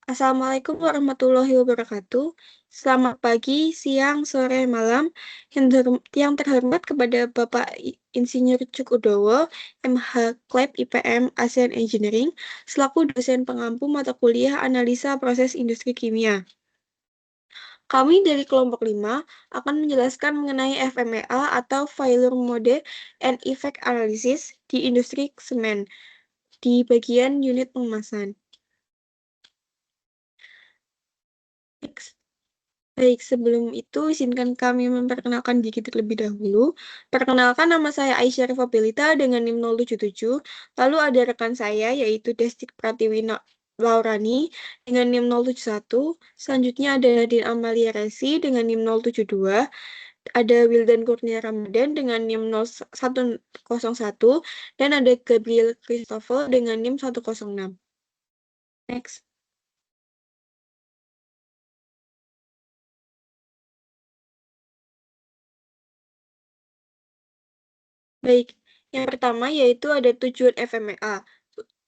Assalamualaikum warahmatullahi wabarakatuh. Selamat pagi, siang, sore, malam. Yang terhormat kepada Bapak Insinyur Cuk Udowo, MH Kleb IPM ASEAN Engineering, selaku dosen pengampu mata kuliah Analisa Proses Industri Kimia. Kami dari kelompok 5 akan menjelaskan mengenai FMEA atau Failure Mode and Effect Analysis di industri semen di bagian unit pengemasan. Baik, sebelum itu izinkan kami memperkenalkan diri terlebih dahulu. Perkenalkan, nama saya Aisyah Rifabilita dengan NIM 077. Lalu ada rekan saya yaitu Destik Pratiwi Laurani dengan NIM 071. Selanjutnya ada Nadine Amalia Resi dengan NIM 072. Ada Wildan Kurnia Ramadan dengan NIM 0101 dan ada Gabriel Christopher dengan NIM 106. Next. Baik, yang pertama yaitu ada tujuan FMEA.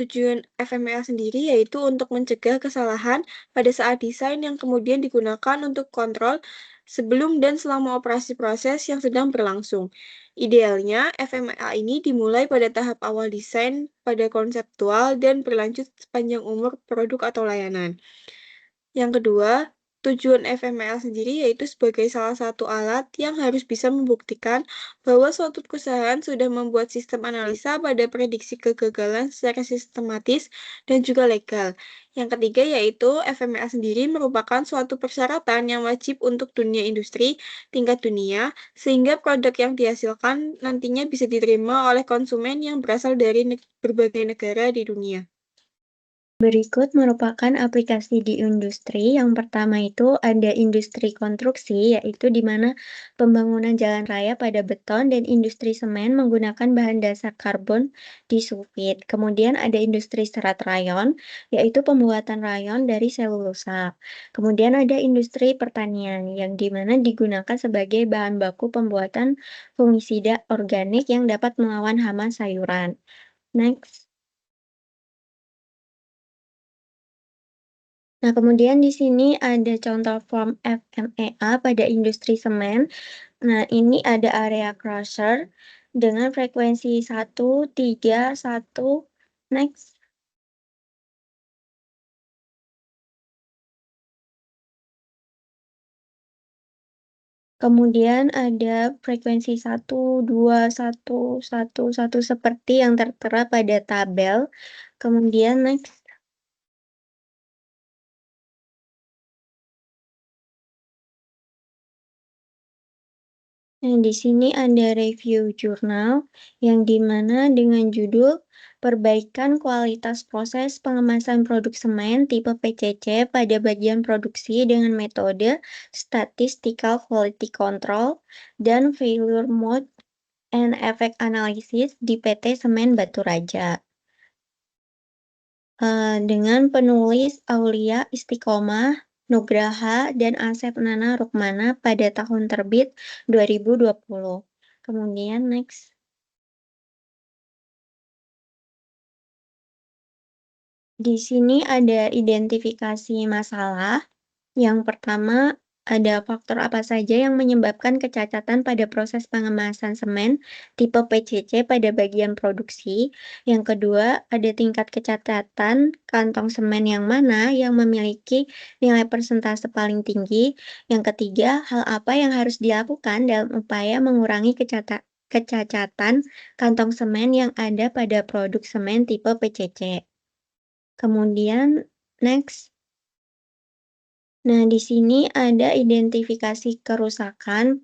Tujuan FMEA sendiri yaitu untuk mencegah kesalahan pada saat desain yang kemudian digunakan untuk kontrol sebelum dan selama operasi proses yang sedang berlangsung. Idealnya, FMEA ini dimulai pada tahap awal desain pada konseptual dan berlanjut sepanjang umur produk atau layanan. Yang kedua, tujuan FML sendiri yaitu sebagai salah satu alat yang harus bisa membuktikan bahwa suatu perusahaan sudah membuat sistem analisa pada prediksi kegagalan secara sistematis dan juga legal. Yang ketiga yaitu FML sendiri merupakan suatu persyaratan yang wajib untuk dunia industri tingkat dunia, sehingga produk yang dihasilkan nantinya bisa diterima oleh konsumen yang berasal dari berbagai negara di dunia. Berikut merupakan aplikasi di industri. Yang pertama itu ada industri konstruksi, yaitu di mana pembangunan jalan raya pada beton dan industri semen menggunakan bahan dasar karbon disulfid. Kemudian ada industri serat rayon, yaitu pembuatan rayon dari selulosa. Kemudian ada industri pertanian, yang di mana digunakan sebagai bahan baku pembuatan fungisida organik yang dapat melawan hama sayuran. Next. Nah, kemudian di sini ada contoh form FMEA pada industri semen. Nah, ini ada area crusher dengan frekuensi 1, 3, 1. Next. Kemudian ada frekuensi 1, 2, 1, 1, 1 seperti yang tertera pada tabel. Kemudian next. Nah, di sini ada review jurnal yang dimana dengan judul Perbaikan Kualitas Proses Pengemasan Produk Semen tipe PCC pada bagian produksi dengan metode Statistical Quality Control dan Failure Mode and Effect Analysis di PT Semen Batu Raja. Dengan penulis Aulia Istiqomah, Nugraha, dan Asep Nana Rukmana pada tahun terbit 2020. Kemudian next. Di sini ada identifikasi masalah. Yang pertama, ada faktor apa saja yang menyebabkan kecacatan pada proses pengemasan semen tipe PCC pada bagian produksi. Yang kedua, ada tingkat kecacatan kantong semen yang mana yang memiliki nilai persentase paling tinggi. Yang ketiga, hal apa yang harus dilakukan dalam upaya mengurangi kecacatan kantong semen yang ada pada produk semen tipe PCC. Kemudian, next. Nah, di sini ada identifikasi kerusakan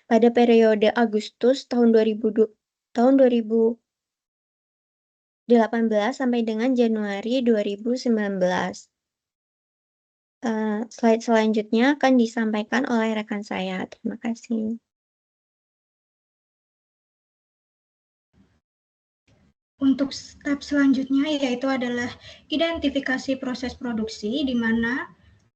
pada periode Agustus tahun 2018 sampai dengan Januari 2019. Slide selanjutnya akan disampaikan oleh rekan saya. Terima kasih. Untuk step selanjutnya yaitu adalah identifikasi proses produksi, di mana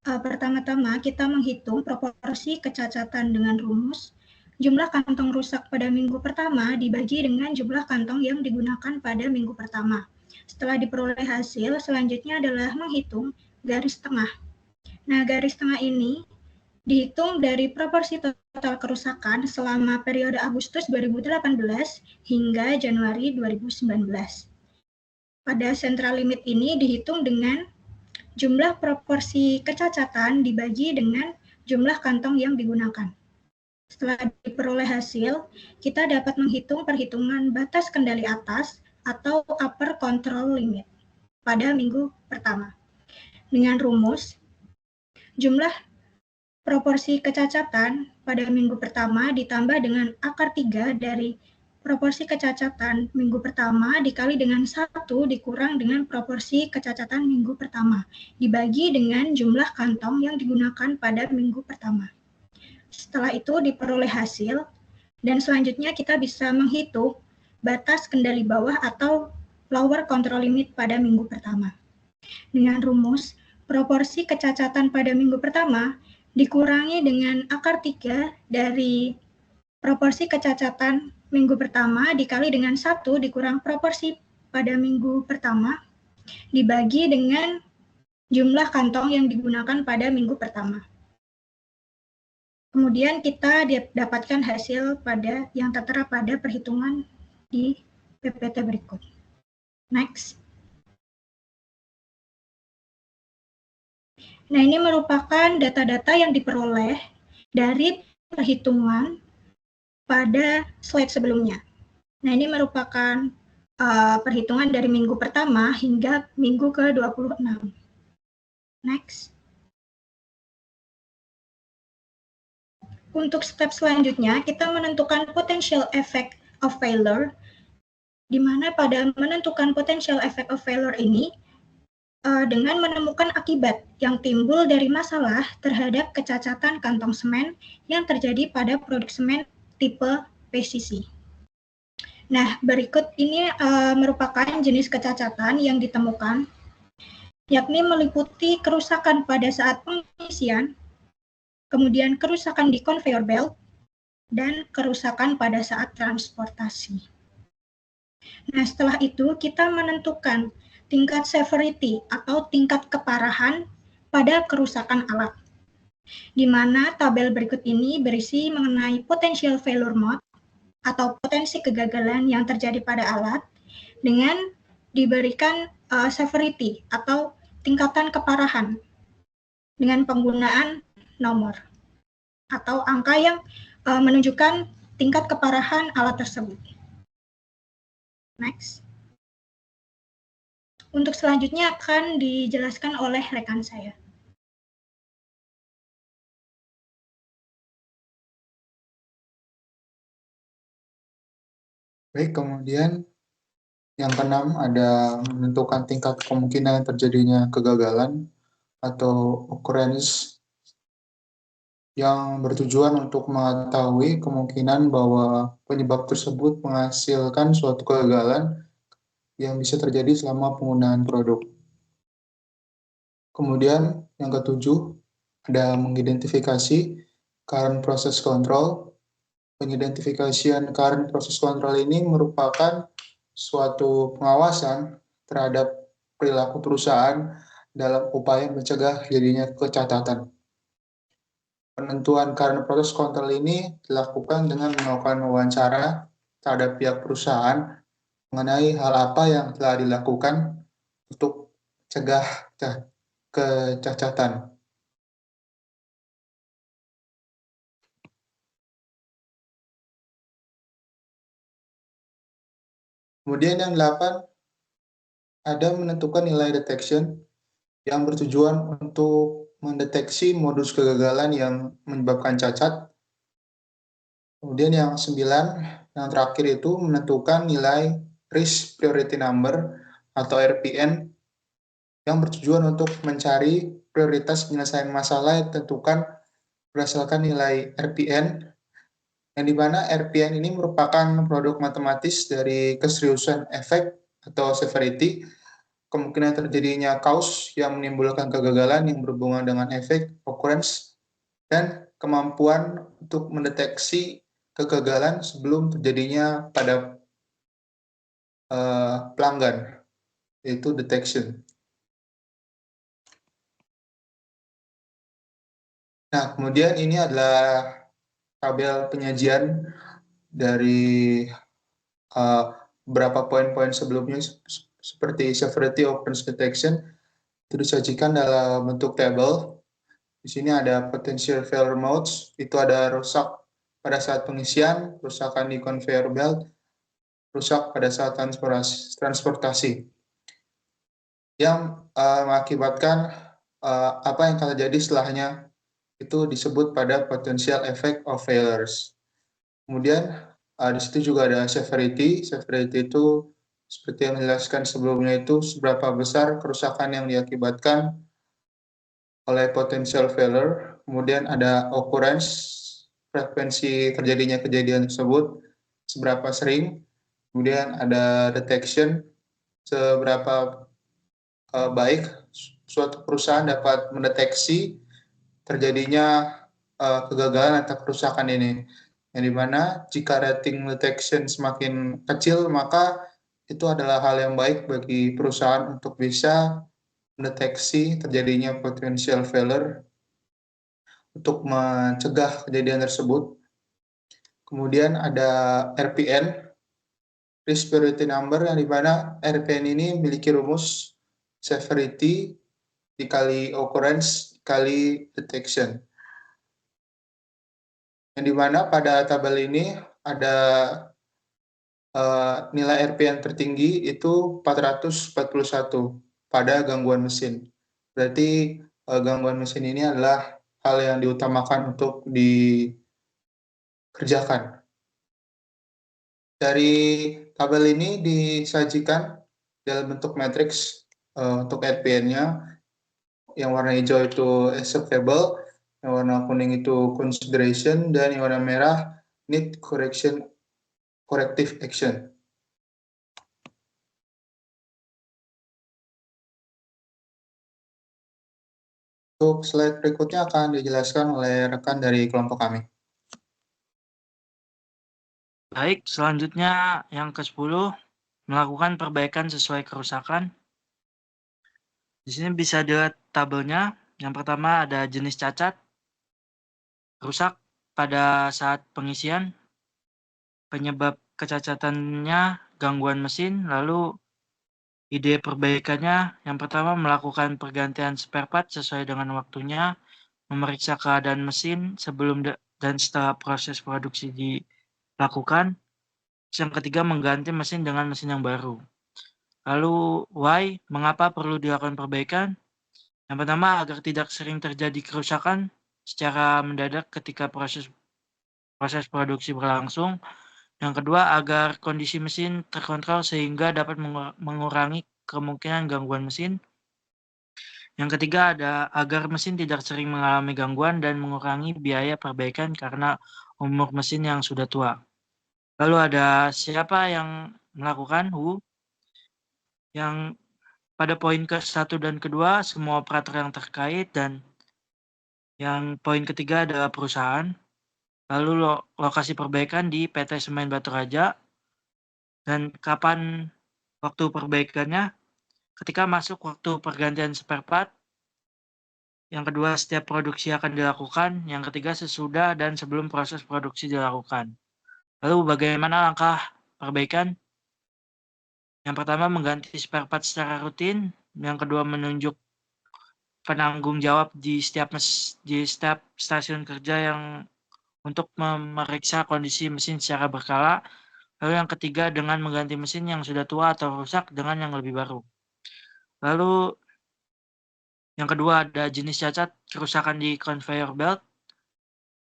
pertama-tama kita menghitung proporsi kecacatan dengan rumus jumlah kantong rusak pada minggu pertama dibagi dengan jumlah kantong yang digunakan pada minggu pertama. Setelah diperoleh hasil, selanjutnya adalah menghitung garis tengah. Nah, garis tengah ini dihitung dari proporsi total kerusakan selama periode Agustus 2018 hingga Januari 2019. Pada central limit ini dihitung dengan jumlah proporsi kecacatan dibagi dengan jumlah kantong yang digunakan. Setelah diperoleh hasil, kita dapat menghitung perhitungan batas kendali atas atau upper control limit pada minggu pertama. Dengan rumus, jumlah proporsi kecacatan pada minggu pertama ditambah dengan akar 3 dari proporsi kecacatan minggu pertama dikali dengan 1 dikurang dengan proporsi kecacatan minggu pertama, dibagi dengan jumlah kantong yang digunakan pada minggu pertama. Setelah itu diperoleh hasil, dan selanjutnya kita bisa menghitung batas kendali bawah atau lower control limit pada minggu pertama. Dengan rumus, proporsi kecacatan pada minggu pertama dikurangi dengan akar 3 dari proporsi kecacatan minggu pertama dikali dengan 1 dikurang proporsi pada minggu pertama dibagi dengan jumlah kantong yang digunakan pada minggu pertama. Kemudian kita dapatkan hasil yang tertera pada perhitungan di PPT berikut. Next. Nah, ini merupakan data-data yang diperoleh dari perhitungan pada slide sebelumnya. Nah, ini merupakan perhitungan dari minggu pertama hingga minggu ke-26. Next. Untuk step selanjutnya, kita menentukan potential effect of failure, di mana pada menentukan potential effect of failure ini, dengan menemukan akibat yang timbul dari masalah terhadap kecacatan kantong semen yang terjadi pada produk semen tipe PCC. Nah, berikut ini merupakan jenis kecacatan yang ditemukan, yakni meliputi kerusakan pada saat pengisian, kemudian kerusakan di conveyor belt, dan kerusakan pada saat transportasi. Nah, setelah itu kita menentukan tingkat severity atau tingkat keparahan pada kerusakan alat, di mana tabel berikut ini berisi mengenai potential failure mode atau potensi kegagalan yang terjadi pada alat dengan diberikan severity atau tingkatan keparahan dengan penggunaan nomor atau angka yang menunjukkan tingkat keparahan alat tersebut. Next. Untuk selanjutnya akan dijelaskan oleh rekan saya. Baik, kemudian yang keenam ada menentukan tingkat kemungkinan terjadinya kegagalan atau occurrence yang bertujuan untuk mengetahui kemungkinan bahwa penyebab tersebut menghasilkan suatu kegagalan yang bisa terjadi selama penggunaan produk. Kemudian yang ketujuh ada mengidentifikasi current process control. Pengidentifikasian current process control ini merupakan suatu pengawasan terhadap perilaku perusahaan dalam upaya mencegah jadinya kecacatan. Penentuan current process control ini dilakukan dengan melakukan wawancara terhadap pihak perusahaan mengenai hal apa yang telah dilakukan untuk mencegah kecacatan. Kemudian yang 8 ada menentukan nilai detection yang bertujuan untuk mendeteksi modus kegagalan yang menyebabkan cacat. Kemudian yang 9, yang terakhir itu menentukan nilai risk priority number atau RPN yang bertujuan untuk mencari prioritas penyelesaian masalah yang ditentukan berdasarkan nilai RPN, yang dimana RPN ini merupakan produk matematis dari keseriusan efek atau severity, kemungkinan terjadinya cause yang menimbulkan kegagalan yang berhubungan dengan efek occurrence, dan kemampuan untuk mendeteksi kegagalan sebelum terjadinya pada pelanggan, yaitu detection. Nah, kemudian ini adalah tabel penyajian dari beberapa poin-poin sebelumnya seperti severity of detection itu disajikan dalam bentuk tabel. Di sini ada potential failure modes, itu ada rusak pada saat pengisian, kerusakan di conveyor belt, rusak pada saat transportasi yang mengakibatkan apa yang akan terjadi setelahnya itu disebut pada potential effect of failures. Kemudian di situ juga ada severity. Severity itu seperti yang dijelaskan sebelumnya itu seberapa besar kerusakan yang diakibatkan oleh potential failure. Kemudian ada occurrence, frekuensi terjadinya kejadian tersebut, seberapa sering. Kemudian ada detection, seberapa baik suatu perusahaan dapat mendeteksi terjadinya kegagalan atau kerusakan ini. Yang dimana jika rating detection semakin kecil, maka itu adalah hal yang baik bagi perusahaan untuk bisa mendeteksi terjadinya potential failure untuk mencegah kejadian tersebut. Kemudian ada RPN, Risk Priority Number, yang dimana RPN ini memiliki rumus severity dikali occurrence dikali detection. Yang dimana pada tabel ini ada nilai RPN tertinggi itu 441 pada gangguan mesin. Berarti gangguan mesin ini adalah hal yang diutamakan untuk dikerjakan. Dari tabel ini disajikan dalam bentuk matriks untuk RPN-nya. Yang warna hijau itu acceptable, yang warna kuning itu consideration, dan yang warna merah need corrective action. Untuk slide berikutnya akan dijelaskan oleh rekan dari kelompok kami. Baik, selanjutnya yang ke-10, melakukan perbaikan sesuai kerusakan. Di sini bisa dilihat tabelnya. Yang pertama ada jenis cacat, rusak pada saat pengisian, penyebab kecacatannya gangguan mesin, lalu ide perbaikannya. Yang pertama melakukan pergantian spare part sesuai dengan waktunya, memeriksa keadaan mesin sebelum dan setelah proses produksi dilakukan. Yang ketiga mengganti mesin dengan mesin yang baru. Lalu why, mengapa perlu dilakukan perbaikan? Yang pertama agar tidak sering terjadi kerusakan secara mendadak ketika proses produksi berlangsung. Yang kedua agar kondisi mesin terkontrol sehingga dapat mengurangi kemungkinan gangguan mesin. Yang ketiga ada agar mesin tidak sering mengalami gangguan dan mengurangi biaya perbaikan karena umur mesin yang sudah tua. Lalu ada siapa yang melakukan? Yang pada poin ke-1 dan kedua semua operator yang terkait, dan yang poin ketiga adalah perusahaan. Lalu lokasi perbaikan di PT Semen Batu Raja, dan kapan waktu perbaikannya? Ketika masuk waktu pergantian spare part. Yang kedua, setiap produksi akan dilakukan. Yang ketiga, sesudah dan sebelum proses produksi dilakukan. Lalu bagaimana langkah perbaikan? Yang pertama, mengganti spare part secara rutin. Yang kedua, menunjuk penanggung jawab di setiap stasiun kerja yang untuk memeriksa kondisi mesin secara berkala. Lalu yang ketiga, dengan mengganti mesin yang sudah tua atau rusak dengan yang lebih baru. Lalu yang kedua ada jenis cacat, kerusakan di conveyor belt.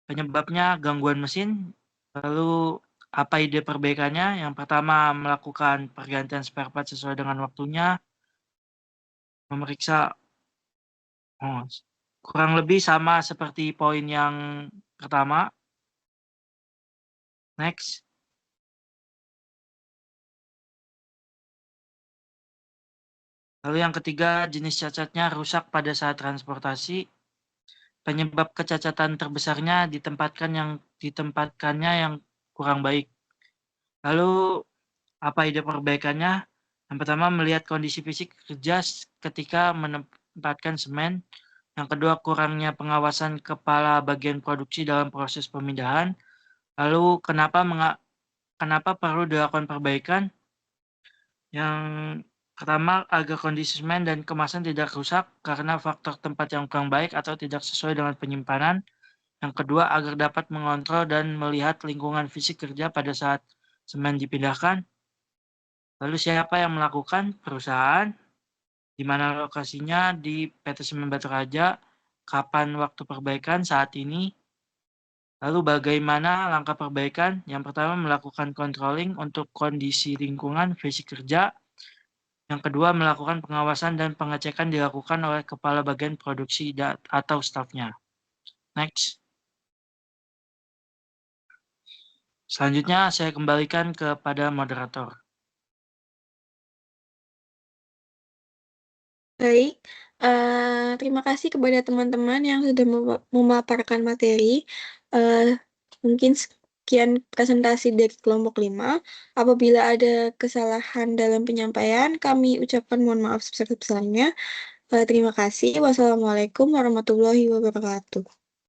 Penyebabnya gangguan mesin. Lalu apa ide perbaikannya? Yang pertama melakukan pergantian spare part sesuai dengan waktunya. Memeriksa kurang lebih sama seperti poin yang pertama. Next. Lalu yang ketiga, jenis cacatnya rusak pada saat transportasi. Penyebab kecacatan terbesarnya ditempatkannya yang kurang baik. Lalu apa ide perbaikannya? Yang pertama melihat kondisi fisik kerja ketika menempatkan semen. Yang kedua, kurangnya pengawasan kepala bagian produksi dalam proses pemindahan. Lalu, kenapa perlu dilakukan perbaikan? Yang pertama, agar kondisi semen dan kemasan tidak rusak karena faktor tempat yang kurang baik atau tidak sesuai dengan penyimpanan. Yang kedua, agar dapat mengontrol dan melihat lingkungan fisik kerja pada saat semen dipindahkan. Lalu siapa yang melakukan? Perusahaan. Di mana lokasinya? Di PT Semen Batu Raja. Kapan waktu perbaikan? Saat ini. Lalu bagaimana langkah perbaikan? Yang pertama, melakukan controlling untuk kondisi lingkungan fisik kerja. Yang kedua, melakukan pengawasan dan pengecekan dilakukan oleh kepala bagian produksi atau stafnya. Next. Selanjutnya, saya kembalikan kepada moderator. Baik, terima kasih kepada teman-teman yang sudah memaparkan materi. Mungkin sekian presentasi dari kelompok 5. Apabila ada kesalahan dalam penyampaian, kami ucapkan mohon maaf sebesar-besarnya. Terima kasih. Wassalamualaikum warahmatullahi wabarakatuh.